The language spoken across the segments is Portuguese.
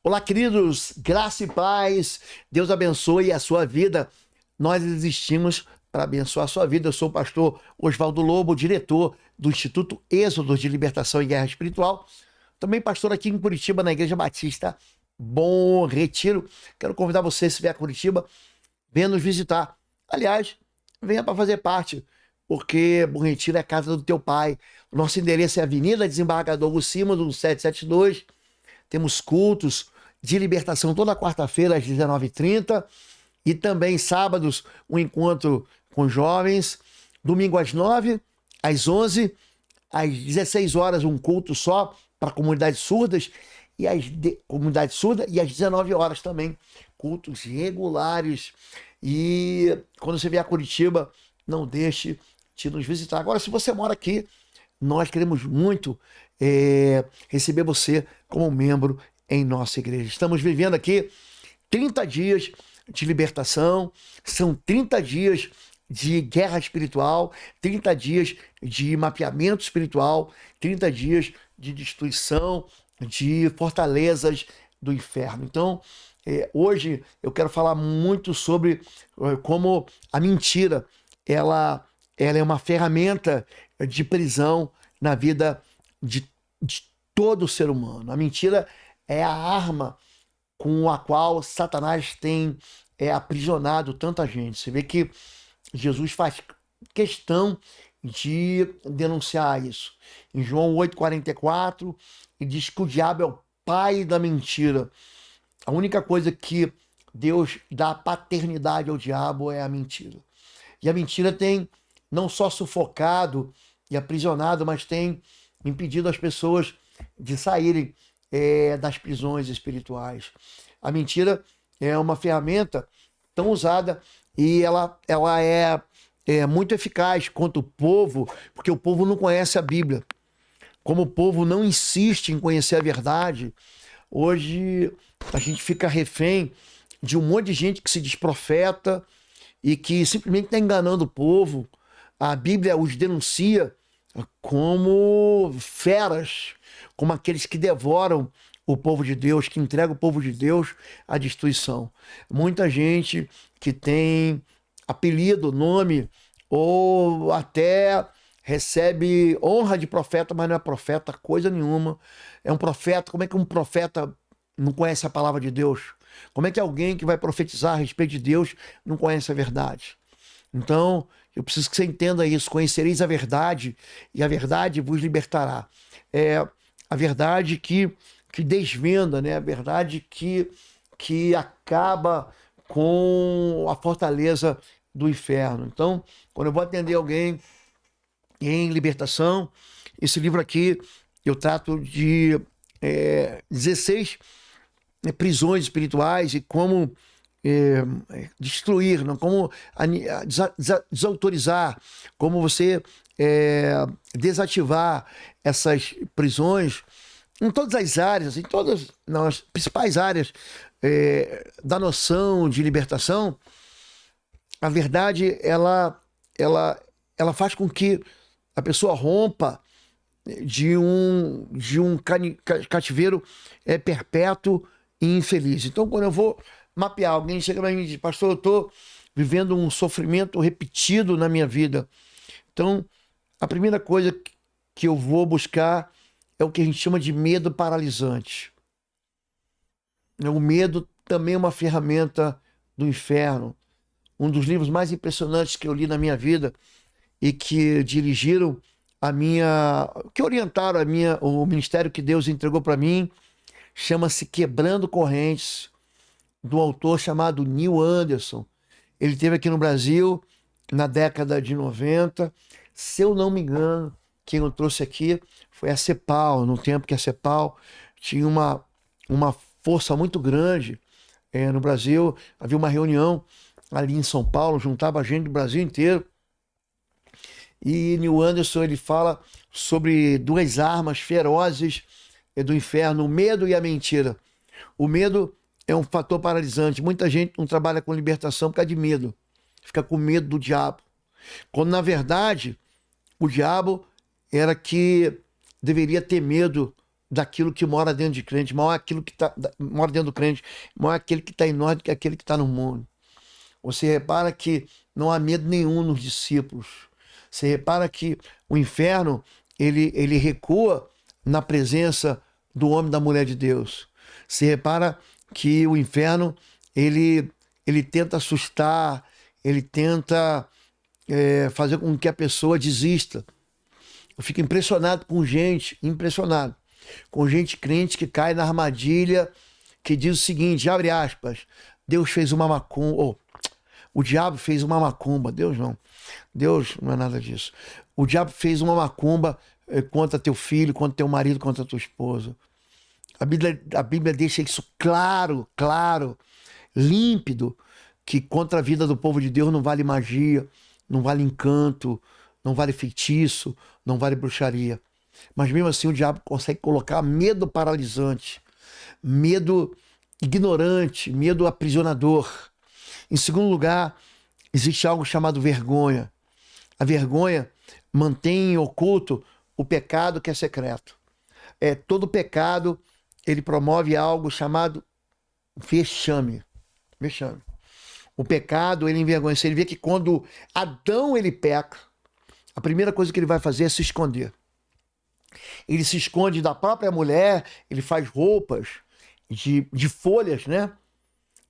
Olá, queridos, graça e paz, Deus abençoe a sua vida. Nós existimos para abençoar a sua vida. Eu sou o pastor Oswaldo Lobo, diretor do Instituto Êxodo de Libertação e Guerra Espiritual. Também pastor aqui em Curitiba, na Igreja Batista Bom Retiro. Quero convidar você, se vier a Curitiba, venha nos visitar. Aliás, venha para fazer parte, porque Bom Retiro é a casa do teu pai. O nosso endereço é Avenida Desembargador Guscima, do 772. Temos cultos de libertação toda quarta-feira às 19h30 e também sábados um encontro com jovens, domingo às 9h, às 11h, às 16 horas um culto só para comunidades surdas e comunidade surda, e às 19 horas também cultos regulares. E quando você vier a Curitiba, não deixe de nos visitar. Agora, se você mora aqui, nós queremos muito receber você como membro em nossa igreja. Estamos vivendo aqui 30 dias de libertação, são 30 dias de guerra espiritual, 30 dias de mapeamento espiritual, 30 dias de destruição de fortalezas do inferno. Então, hoje eu quero falar muito sobre como a mentira ela é uma ferramenta de prisão na vida de todo ser humano. A mentira é a arma com a qual Satanás tem aprisionado tanta gente. Você vê que Jesus faz questão de denunciar isso. Em João 8,44, ele diz que o diabo é o pai da mentira. A única coisa que Deus dá paternidade ao diabo é a mentira. E a mentira tem não só sufocado e aprisionado, mas tem impedido as pessoas de saírem das prisões espirituais. A mentira é uma ferramenta tão usada e ela é muito eficaz contra o povo, porque o povo não conhece a Bíblia. Como o povo não insiste em conhecer a verdade, hoje a gente fica refém de um monte de gente que se diz profeta e que simplesmente está enganando o povo. A Bíblia os denuncia como feras, como aqueles que devoram o povo de Deus, que entregam o povo de Deus à destruição. Muita gente que tem apelido, nome, ou até recebe honra de profeta, mas não é profeta coisa nenhuma. É um profeta. Como é que um profeta não conhece a palavra de Deus? Como é que alguém que vai profetizar a respeito de Deus não conhece a verdade? Então, eu preciso que você entenda isso. Conhecereis a verdade e a verdade vos libertará. É a verdade que desvenda, né? A verdade que acaba com a fortaleza do inferno. Então, quando eu vou atender alguém em libertação, esse livro aqui eu trato de 16 prisões espirituais e como destruir, não? Como desautorizar, como você desativar essas prisões em todas as áreas, em todas as principais áreas da noção de libertação. A verdade ela faz com que a pessoa rompa de um cativeiro perpétuo e infeliz. Então, quando eu vou mapear, alguém chega para mim e diz: pastor, eu estou vivendo um sofrimento repetido na minha vida. Então, a primeira coisa que eu vou buscar é o que a gente chama de medo paralisante. O medo também é uma ferramenta do inferno. Um dos livros mais impressionantes que eu li na minha vida e que dirigiram que orientaram o ministério que Deus entregou para mim, chama-se Quebrando Correntes, do autor chamado Neil Anderson. Ele esteve aqui no Brasil na década de 90. Se eu não me engano, quem eu trouxe aqui foi a CEPAL, no tempo que a CEPAL tinha uma força muito grande no Brasil. Havia uma reunião ali em São Paulo, juntava gente do Brasil inteiro. E Neil Anderson ele fala sobre duas armas ferozes do inferno, o medo e a mentira. O medo é um fator paralisante. Muita gente não trabalha com libertação por causa de medo. Fica com medo do diabo. Quando, na verdade, o diabo era que deveria ter medo daquilo que mora dentro de crente, maior é aquilo que mora dentro do crente, maior é aquele que está em nós do que aquele que está no mundo. Você repara que não há medo nenhum nos discípulos. Você repara que o inferno, ele recua na presença do homem e da mulher de Deus. Você repara que o inferno, ele tenta assustar, ele tenta fazer com que a pessoa desista. Eu fico impressionado com gente, com gente crente que cai na armadilha, que diz o seguinte, abre aspas, Deus fez uma macumba, o diabo fez uma macumba, Deus não é nada disso. O diabo fez uma macumba contra teu filho, contra teu marido, contra tua esposa. A Bíblia deixa isso claro, límpido, que contra a vida do povo de Deus não vale magia, não vale encanto, não vale feitiço, não vale bruxaria. Mas mesmo assim o diabo consegue colocar medo paralisante, medo ignorante, medo aprisionador. Em segundo lugar, existe algo chamado vergonha. A vergonha mantém oculto o pecado que é secreto. Todo pecado, ele promove algo chamado vexame. Vexame. O pecado, ele envergonha. Ele vê que quando Adão ele peca, a primeira coisa que ele vai fazer é se esconder. Ele se esconde da própria mulher, ele faz roupas de folhas, né?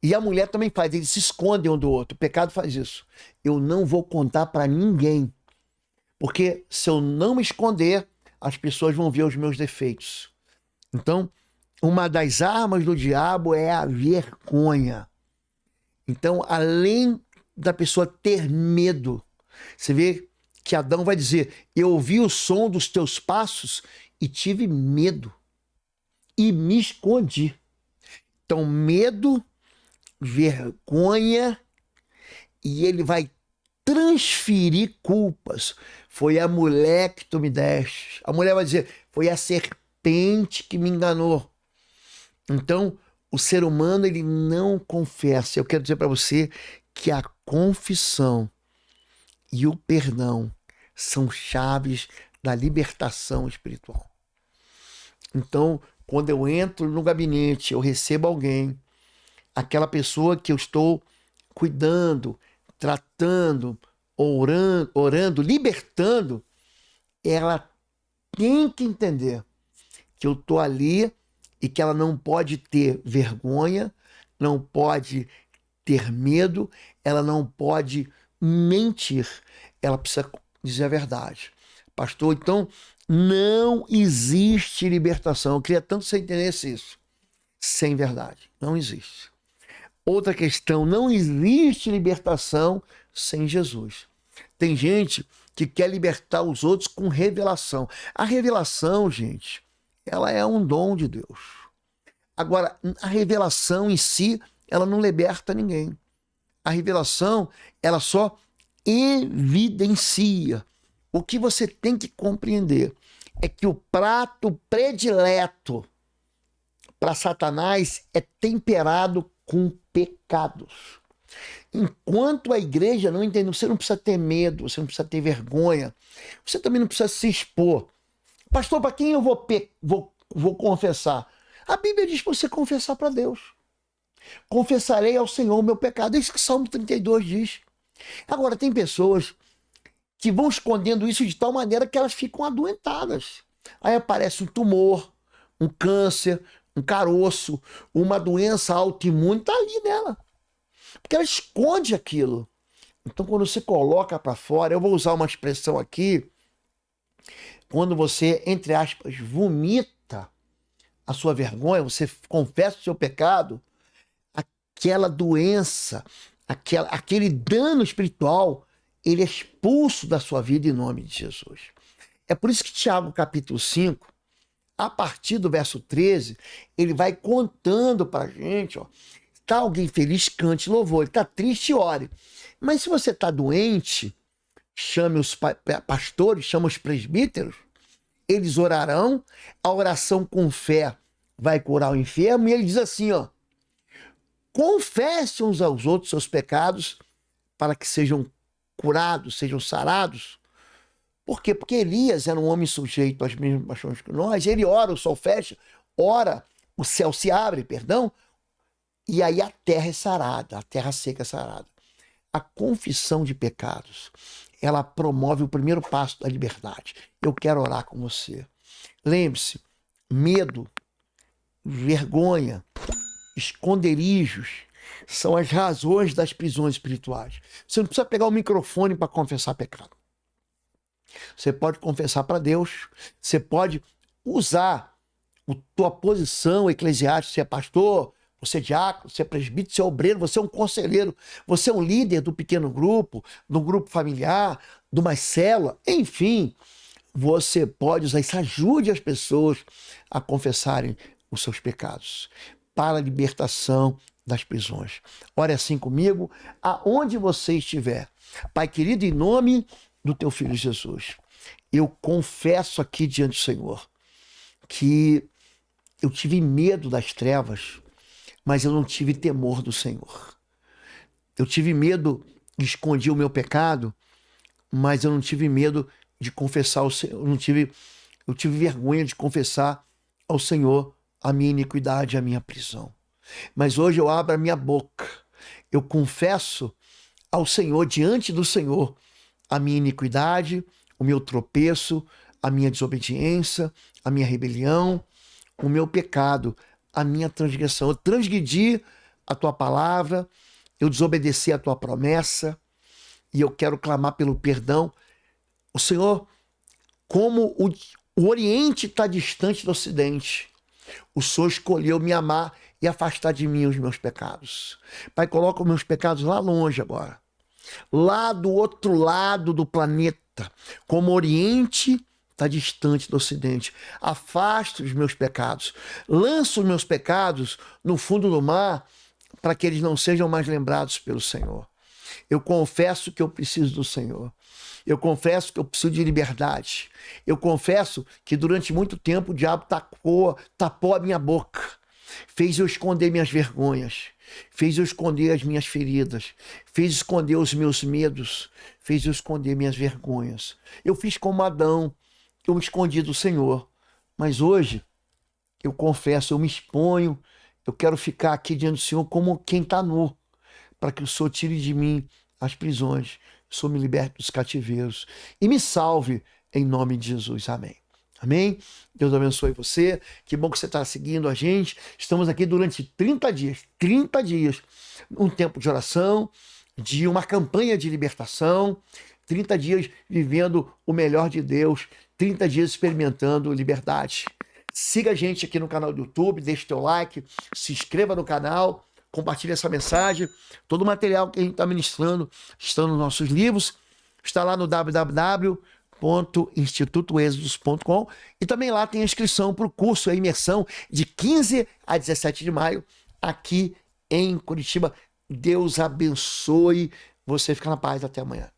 E a mulher também faz, eles se escondem um do outro. O pecado faz isso. Eu não vou contar para ninguém, porque se eu não me esconder, as pessoas vão ver os meus defeitos. Então, uma das armas do diabo é a vergonha. Então, além da pessoa ter medo, você vê que Adão vai dizer, eu ouvi o som dos teus passos e tive medo e me escondi. Então, medo, vergonha, e ele vai transferir culpas. Foi a mulher que tu me deste. A mulher vai dizer, foi a serpente que me enganou. Então, o ser humano, ele não confessa. Eu quero dizer para você que a confissão e o perdão são chaves da libertação espiritual. Então, quando eu entro no gabinete, eu recebo alguém, aquela pessoa que eu estou cuidando, tratando, orando, libertando, ela tem que entender que eu estou ali e que ela não pode ter vergonha, não pode ter medo, ela não pode mentir, ela precisa dizer a verdade. Pastor, então não existe libertação. Eu queria tanto que você entendesse isso. Sem verdade, não existe. Outra questão, não existe libertação sem Jesus. Tem gente que quer libertar os outros com revelação. A revelação, gente, ela é um dom de Deus. Agora, a revelação em si, ela não liberta ninguém. A revelação, ela só evidencia. O que você tem que compreender é que o prato predileto para Satanás é temperado com pecados. Enquanto a igreja não entende, você não precisa ter medo, você não precisa ter vergonha, você também não precisa se expor. Pastor, para quem eu vou confessar? A Bíblia diz para você confessar para Deus. Confessarei ao Senhor o meu pecado. É isso que Salmo 32 diz. Agora, tem pessoas que vão escondendo isso de tal maneira que elas ficam adoentadas. Aí aparece um tumor, um câncer, um caroço, uma doença autoimune, está ali nela. Porque ela esconde aquilo. Então, quando você coloca para fora, eu vou usar uma expressão aqui, quando você, entre aspas, vomita a sua vergonha, você confessa o seu pecado, aquela doença, aquele dano espiritual, ele é expulso da sua vida em nome de Jesus. É por isso que Tiago, capítulo 5, a partir do verso 13, ele vai contando para a gente, ó, está alguém feliz, cante louvor, ele está triste, ore. Mas se você está doente, chame os pastores, chame os presbíteros, eles orarão, a oração com fé vai curar o enfermo, e ele diz assim, ó, confesse uns aos outros seus pecados para que sejam curados, sejam sarados. Por quê? Porque Elias era um homem sujeito às mesmas paixões que nós. Ele ora, o sol fecha, ora, o céu se abre, perdão, e aí a terra é sarada, a terra seca é sarada. A confissão de pecados, ela promove o primeiro passo da liberdade. Eu quero orar com você. Lembre-se, medo, vergonha, esconderijos são as razões das prisões espirituais. Você não precisa pegar o microfone para confessar pecado. Você pode confessar para Deus, você pode usar a tua posição eclesiástica, você é pastor, você é diácono, você é presbítero, você é obreiro, você é um conselheiro, você é um líder do pequeno grupo, do grupo familiar, de uma célula, enfim, você pode usar isso, ajude as pessoas a confessarem os seus pecados para a libertação das prisões. Ore assim comigo, aonde você estiver. Pai querido, em nome do teu filho Jesus, eu confesso aqui diante do Senhor que eu tive medo das trevas, mas eu não tive temor do Senhor. Eu tive medo de esconder o meu pecado, mas eu não tive medo de confessar ao Senhor. Eu tive vergonha de confessar ao Senhor a minha iniquidade, a minha prisão. Mas hoje eu abro a minha boca. Eu confesso ao Senhor, diante do Senhor, a minha iniquidade, o meu tropeço, a minha desobediência, a minha rebelião, o meu pecado, a minha transgressão. Eu transgredi a tua palavra, eu desobedeci a tua promessa e eu quero clamar pelo perdão. O Senhor, como o Oriente está distante do Ocidente, o Senhor escolheu me amar e afastar de mim os meus pecados. Pai, coloca os meus pecados lá longe agora, lá do outro lado do planeta, como o Oriente está distante do Ocidente. Afasta os meus pecados, lança os meus pecados no fundo do mar, para que eles não sejam mais lembrados pelo Senhor. Eu confesso que eu preciso do Senhor. Eu confesso que eu preciso de liberdade. Eu confesso que durante muito tempo o diabo tapou a minha boca, fez eu esconder minhas vergonhas, fez eu esconder as minhas feridas, fez esconder os meus medos, fez eu esconder minhas vergonhas. Eu fiz como Adão, eu me escondi do Senhor. Mas hoje, eu confesso, eu me exponho, eu quero ficar aqui diante do Senhor como quem está nu, para que o Senhor tire de mim as prisões, o Senhor me liberte dos cativeiros e me salve em nome de Jesus. Amém. Amém? Deus abençoe você. Que bom que você está seguindo a gente. Estamos aqui durante 30 dias, um tempo de oração, de uma campanha de libertação, 30 dias vivendo o melhor de Deus, 30 dias experimentando liberdade. Siga a gente aqui no canal do YouTube, deixe teu like, se inscreva no canal, compartilhe essa mensagem. Todo o material que a gente está ministrando está nos nossos livros, está lá no www.institutoexodus.com e também lá tem a inscrição para o curso, a imersão de 15 a 17 de maio, aqui em Curitiba. Deus abençoe, você fica na paz, até amanhã.